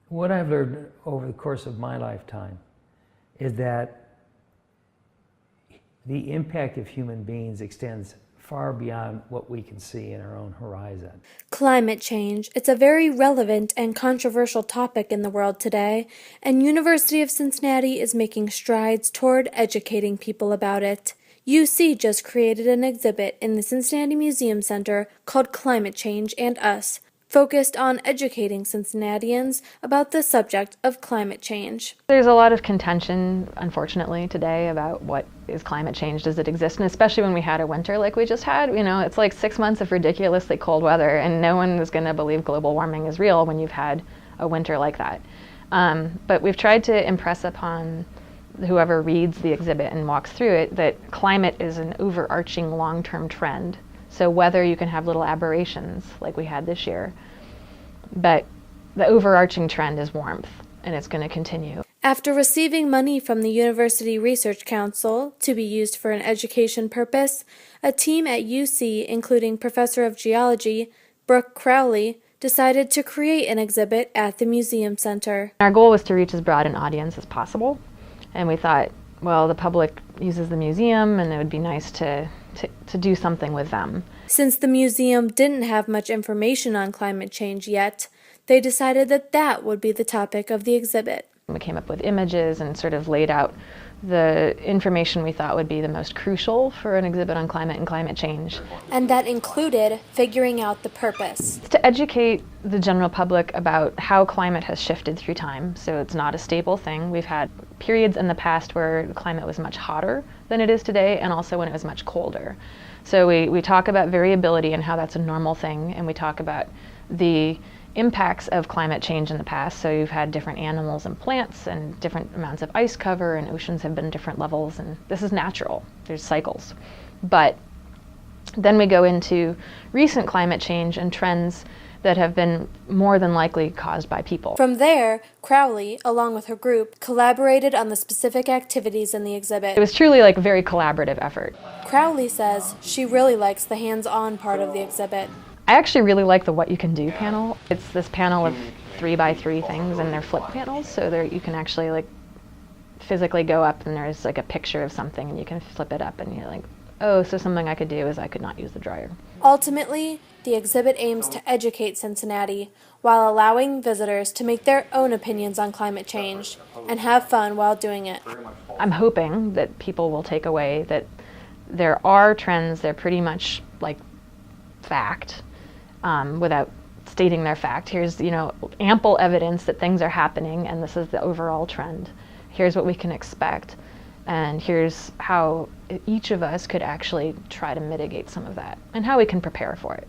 What I've learned over the course of my lifetime is that the impact of human beings extends far beyond what we can see in our own horizon. Climate change. It's a very relevant and controversial topic in the world today, and University of Cincinnati is making strides toward educating people about it. UC just created an exhibit in the Cincinnati Museum Center called Climate Change and Us, focused on educating Cincinnatians about the subject of climate change. There's a lot of contention, unfortunately, today about what is climate change, does it exist, and especially when we had a winter like we just had. You know, it's like 6 months of ridiculously cold weather, and no one is going to believe global warming is real when you've had a winter like that. But we've tried to impress upon whoever reads the exhibit and walks through it that climate is an overarching long-term trend. So weather, you can have little aberrations like we had this year, but the overarching trend is warmth, and it's going to continue. After receiving money from the University Research Council to be used for an education purpose, a team at UC, including Professor of Geology Brooke Crowley, decided to create an exhibit at the Museum Center. Our goal was to reach as broad an audience as possible, and we thought, well, the public uses the museum, and it would be nice to do something with them. Since the museum didn't have much information on climate change yet, they decided that that would be the topic of the exhibit. We came up with images and sort of laid out the information we thought would be the most crucial for an exhibit on climate and climate change. And that included figuring out the purpose. It's to educate the general public about how climate has shifted through time. So it's not a stable thing. We've had periods in the past where the climate was much hotter than it is today, and also when it was much colder. So we talk about variability and how that's a normal thing, and we talk about the impacts of climate change in the past. So you've had different animals and plants and different amounts of ice cover, and oceans have been different levels, and this is natural. There's cycles. But then we go into recent climate change and trends that have been more than likely caused by people. From there, Crowley, along with her group, collaborated on the specific activities in the exhibit. It was truly like a very collaborative effort. Crowley says she really likes the hands-on part of the exhibit. I actually really like the What You Can Do panel. It's this panel of 3x3 things, and they're flip panels, so you can actually like physically go up and there's like a picture of something and you can flip it up and you're like, oh, so something I could do is I could not use the dryer. Ultimately, the exhibit aims to educate Cincinnati while allowing visitors to make their own opinions on climate change and have fun while doing it. I'm hoping that people will take away that there are trends, they're pretty much like fact, without stating their fact. Here's, ample evidence that things are happening and this is the overall trend. Here's what we can expect, and here's how each of us could actually try to mitigate some of that and how we can prepare for it.